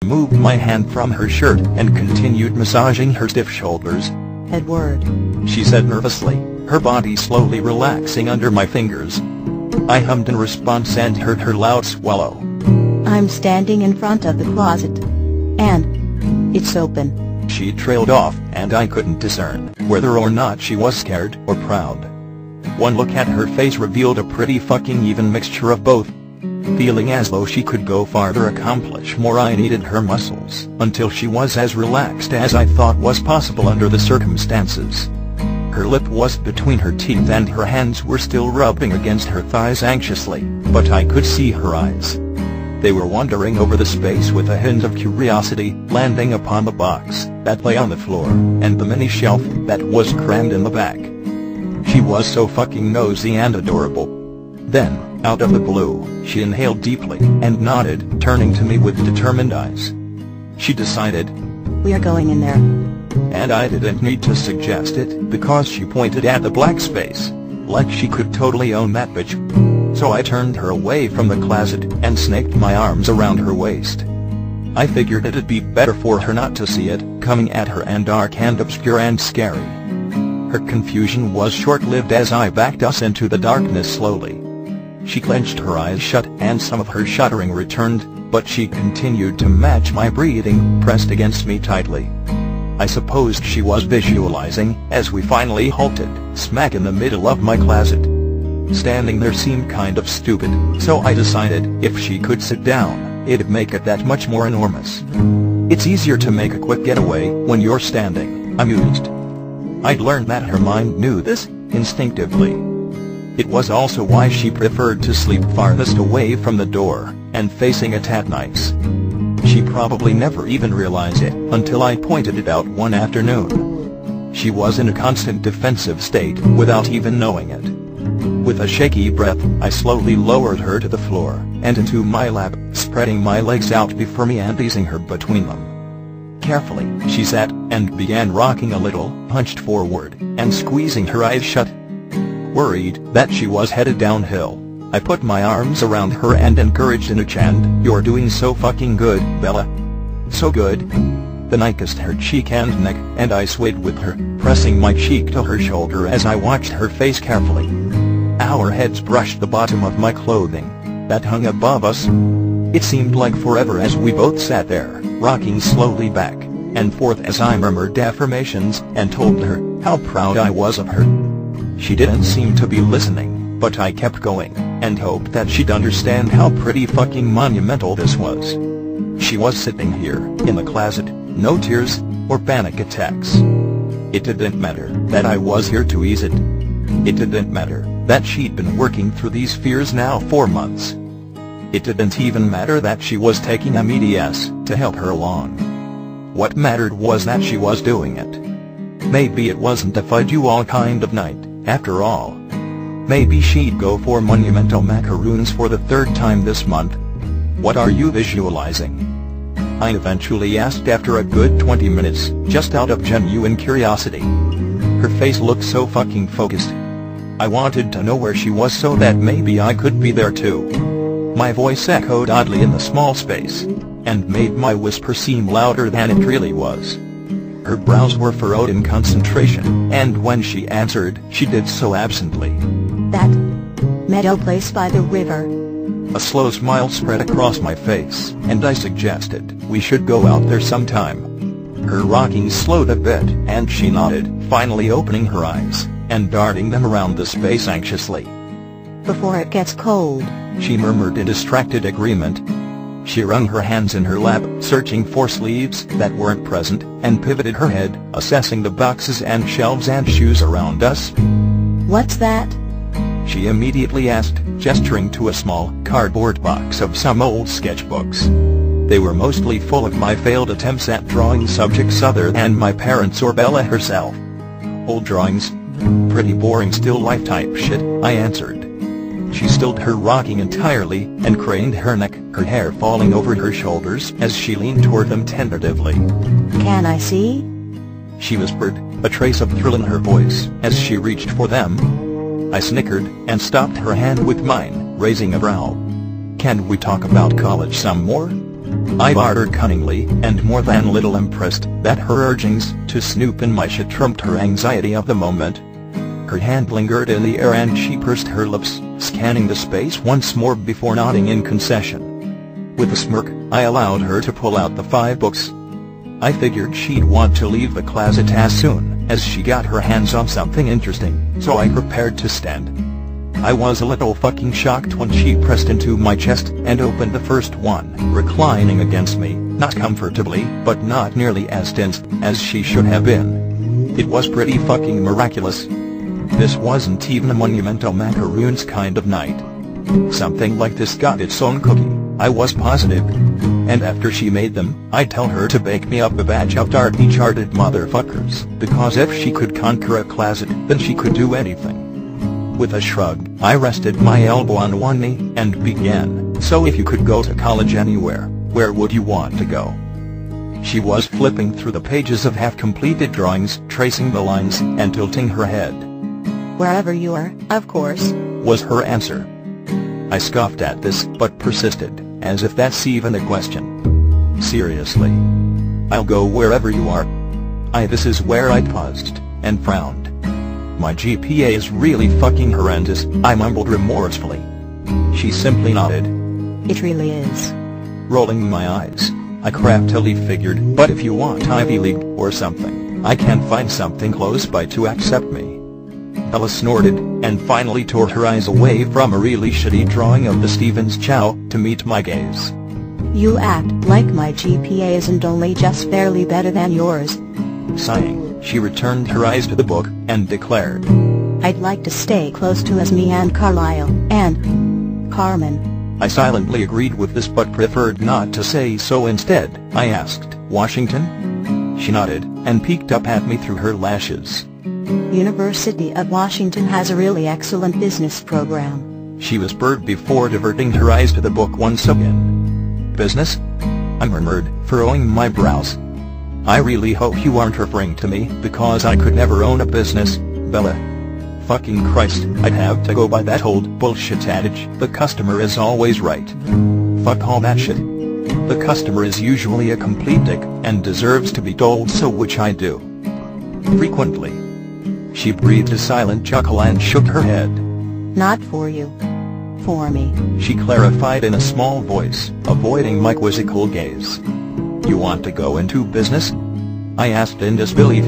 moved my hand from her shirt and continued massaging her stiff shoulders. "Edward," she said nervously, her body slowly relaxing under my fingers. I hummed in response and heard her loud swallow. "I'm standing in front of the closet. And it's open." She trailed off, and I couldn't discern whether or not she was scared or proud. One look at her face revealed a pretty fucking even mixture of both. Feeling as though she could go farther, accomplish more, I kneaded her muscles until she was as relaxed as I thought was possible under the circumstances. Her lip was between her teeth and her hands were still rubbing against her thighs anxiously, but I could see her eyes. They were wandering over the space with a hint of curiosity, landing upon the box that lay on the floor, and the mini shelf that was crammed in the back. She was so fucking nosy and adorable. Then, out of the blue, she inhaled deeply and nodded, turning to me with determined eyes. She decided, "We are going in there." And I didn't need to suggest it, because she pointed at the black space, like she could totally own that bitch. So I turned her away from the closet and snaked my arms around her waist. I figured it'd be better for her not to see it coming at her, and dark and obscure and scary. Her confusion was short-lived as I backed us into the darkness slowly. She clenched her eyes shut and some of her shuddering returned, but she continued to match my breathing, pressed against me tightly. I supposed she was visualizing, as we finally halted, smack in the middle of my closet. Standing there seemed kind of stupid, so I decided if she could sit down, it'd make it that much more enormous. It's easier to make a quick getaway when you're standing, I mused. I'd learned that her mind knew this, instinctively. It was also why she preferred to sleep farthest away from the door, and facing it at nights. She probably never even realized it until I pointed it out one afternoon. She was in a constant defensive state without even knowing it. With a shaky breath, I slowly lowered her to the floor, and into my lap, spreading my legs out before me and easing her between them. Carefully, she sat, and began rocking a little, hunched forward, and squeezing her eyes shut. Worried that she was headed downhill, I put my arms around her and encouraged in a chant, "You're doing so fucking good, Bella. So good." Then I kissed her cheek and neck, and I swayed with her, pressing my cheek to her shoulder as I watched her face carefully. Our heads brushed the bottom of my clothing that hung above us. It seemed like forever as we both sat there, rocking slowly back and forth as I murmured affirmations and told her how proud I was of her. She didn't seem to be listening, but I kept going, and hoped that she'd understand how pretty fucking monumental this was. She was sitting here, in the closet, no tears, or panic attacks. It didn't matter that I was here to ease it. It didn't matter that she'd been working through these fears now for months. It didn't even matter that she was taking a MEDS to help her along. What mattered was that she was doing it. Maybe it wasn't a fight you all kind of night, after all. Maybe she'd go for monumental macaroons for the third time this month. "What are you visualizing?" I eventually asked after a good 20 minutes, just out of genuine curiosity. Her face looked so fucking focused. I wanted to know where she was so that maybe I could be there too. My voice echoed oddly in the small space, and made my whisper seem louder than it really was. Her brows were furrowed in concentration, and when she answered, she did so absently. "That meadow place by the river." A slow smile spread across my face, and I suggested we should go out there sometime. Her rocking slowed a bit, and she nodded, finally opening her eyes, and darting them around the space anxiously. "Before it gets cold," she murmured in distracted agreement. She wrung her hands in her lap, searching for sleeves that weren't present, and pivoted her head, assessing the boxes and shelves and shoes around us. "What's that?" she immediately asked, gesturing to a small, cardboard box of some old sketchbooks. They were mostly full of my failed attempts at drawing subjects other than my parents or Bella herself. "Old drawings? Pretty boring still life type shit," I answered. She stilled her rocking entirely, and craned her neck, her hair falling over her shoulders as she leaned toward them tentatively. "Can I see?" she whispered, a trace of thrill in her voice, as she reached for them. I snickered, and stopped her hand with mine, raising a brow. "Can we talk about college some more?" I bartered cunningly, and more than a little impressed that her urgings to snoop in my shit trumped her anxiety of the moment. Her hand lingered in the air and she pursed her lips, scanning the space once more before nodding in concession. With a smirk, I allowed her to pull out the 5 books. I figured she'd want to leave the closet as soon as she got her hands on something interesting, so I prepared to stand. I was a little fucking shocked when she pressed into my chest and opened the first one, reclining against me, not comfortably, but not nearly as tense as she should have been. It was pretty fucking miraculous. This wasn't even a monumental macaroons kind of night. Something like this got its own cookie, I was positive. And after she made them, I'd tell her to bake me up a batch of Tarty charted motherfuckers, because if she could conquer a closet, then she could do anything. With a shrug, I rested my elbow on one knee, and began, "So if you could go to college anywhere, where would you want to go?" She was flipping through the pages of half-completed drawings, tracing the lines, and tilting her head. "Wherever you are, of course," was her answer. I scoffed at this, but persisted, as if that's even a question. "Seriously? I'll go wherever you are." This is where I paused, and frowned. "My GPA is really fucking horrendous," I mumbled remorsefully. She simply nodded. "It really is." Rolling my eyes, I craftily figured, "But if you want Ivy League or something, I can find something close by to accept me." Bella snorted, and finally tore her eyes away from a really shitty drawing of the Stevens Chow to meet my gaze. "You act like my GPA isn't only just barely better than yours." Sighing, she returned her eyes to the book, and declared, "I'd like to stay close to Esme and Carlisle, and Carmen." I silently agreed with this but preferred not to say so. Instead, I asked, "Washington?" She nodded, and peeked up at me through her lashes. "University of Washington has a really excellent business program," she whispered before diverting her eyes to the book once again. "Business?" I murmured, furrowing my brows. "I really hope you aren't referring to me, because I could never own a business, Bella." Fucking Christ, I'd have to go by that old bullshit adage, "The customer is always right." Fuck all that shit. The customer is usually a complete dick, and deserves to be told so, which I do. Frequently. She breathed a silent chuckle and shook her head. "Not for you. For me," she clarified in a small voice, avoiding my quizzical gaze. "You want to go into business?" I asked in disbelief.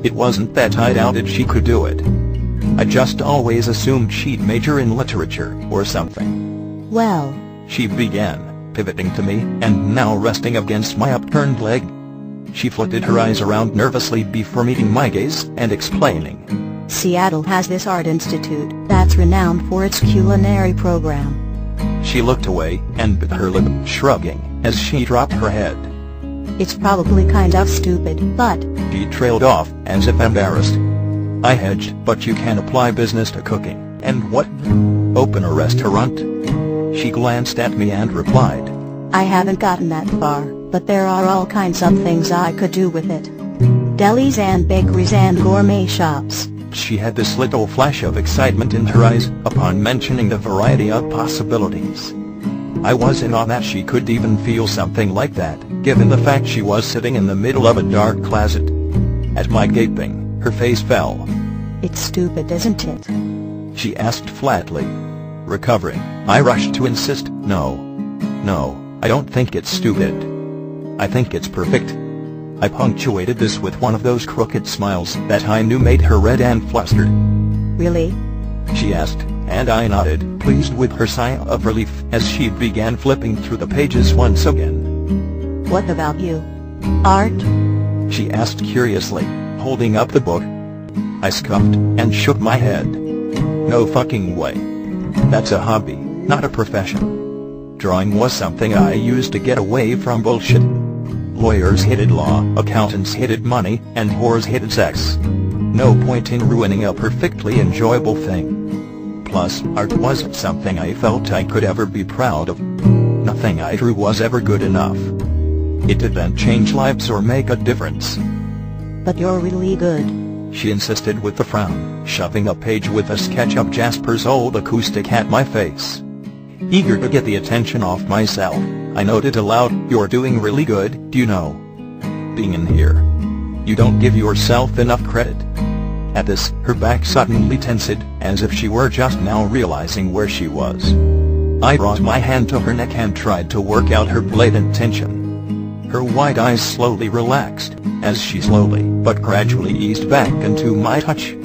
It wasn't that I doubted she could do it. I just always assumed she'd major in literature, or something. "Well," she began, pivoting to me, and now resting against my upturned leg. She flitted her eyes around nervously before meeting my gaze, and explaining, "Seattle has this art institute that's renowned for its culinary program." She looked away, and bit her lip, shrugging, as she dropped her head. "It's probably kind of stupid, but..." She trailed off, as if embarrassed. I hedged, "But you can apply business to cooking, and what? Open a restaurant?" She glanced at me and replied, "I haven't gotten that far, but there are all kinds of things I could do with it. Delis and bakeries and gourmet shops." She had this little flash of excitement in her eyes, upon mentioning the variety of possibilities. I was in awe that she could even feel something like that, given the fact she was sitting in the middle of a dark closet. At my gaping, her face fell. "It's stupid, isn't it?" she asked flatly. Recovering, I rushed to insist, No, I don't think it's stupid. I think it's perfect." I punctuated this with one of those crooked smiles that I knew made her red and flustered. "Really?" she asked, and I nodded, pleased with her sigh of relief as she began flipping through the pages once again. "What about you? Art?" she asked curiously, holding up the book. I scoffed, and shook my head. "No fucking way. That's a hobby, not a profession. Drawing was something I used to get away from bullshit. Lawyers hated law, accountants hated money, and whores hated sex. No point in ruining a perfectly enjoyable thing. Plus, art wasn't something I felt I could ever be proud of. Nothing I drew was ever good enough. It didn't change lives or make a difference." "But you're really good," she insisted with a frown, shoving a page with a sketch of Jasper's old acoustic at my face. Eager to get the attention off myself, I noted aloud, "You're doing really good, do you know? Being in here. You don't give yourself enough credit." At this, her back suddenly tensed, as if she were just now realizing where she was. I brought my hand to her neck and tried to work out her blatant tension. Her wide eyes slowly relaxed, as she slowly but gradually eased back into my touch.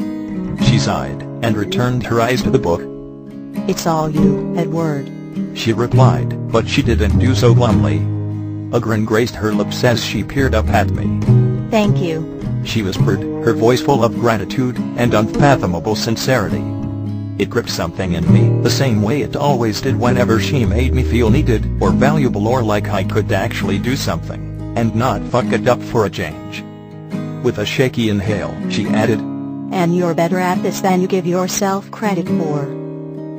She sighed, and returned her eyes to the book. "It's all you, Edward," she replied, but she didn't do so glumly. A grin graced her lips as she peered up at me. "Thank you," she whispered, her voice full of gratitude and unfathomable sincerity. It gripped something in me, the same way it always did whenever she made me feel needed, or valuable, or like I could actually do something, and not fuck it up for a change. With a shaky inhale, she added, "And you're better at this than you give yourself credit for."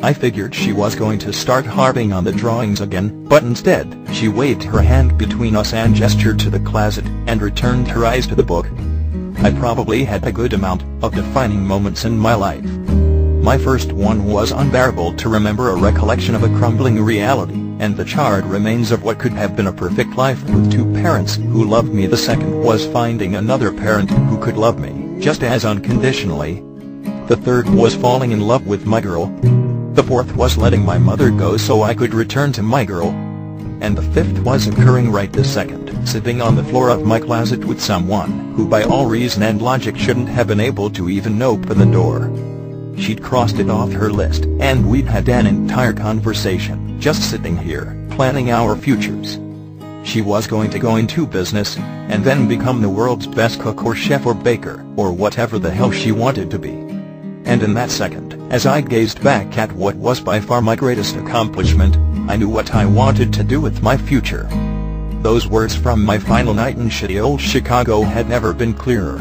I figured she was going to start harping on the drawings again, but instead, she waved her hand between us and gestured to the closet, and returned her eyes to the book. I probably had a good amount of defining moments in my life. My first one was unbearable to remember, a recollection of a crumbling reality, and the charred remains of what could have been a perfect life with two parents who loved me. The second was finding another parent who could love me, just as unconditionally. The third was falling in love with my girl. The fourth was letting my mother go so I could return to my girl. And the fifth was occurring right this second, sitting on the floor of my closet with someone who by all reason and logic shouldn't have been able to even open the door. She'd crossed it off her list, and we'd had an entire conversation, just sitting here, planning our futures. She was going to go into business, and then become the world's best cook or chef or baker, or whatever the hell she wanted to be. And in that second, as I gazed back at what was by far my greatest accomplishment, I knew what I wanted to do with my future. Those words from my final night in shitty old Chicago had never been clearer.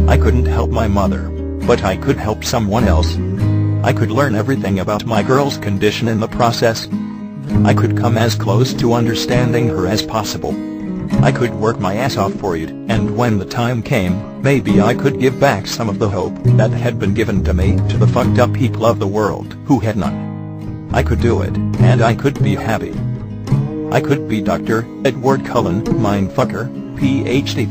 I couldn't help my mother, but I could help someone else. I could learn everything about my girl's condition in the process. I could come as close to understanding her as possible. I could work my ass off for it, and when the time came, maybe I could give back some of the hope that had been given to me to the fucked up people of the world who had none. I could do it, and I could be happy. I could be Dr. Edward Cullen, mindfucker, PhD.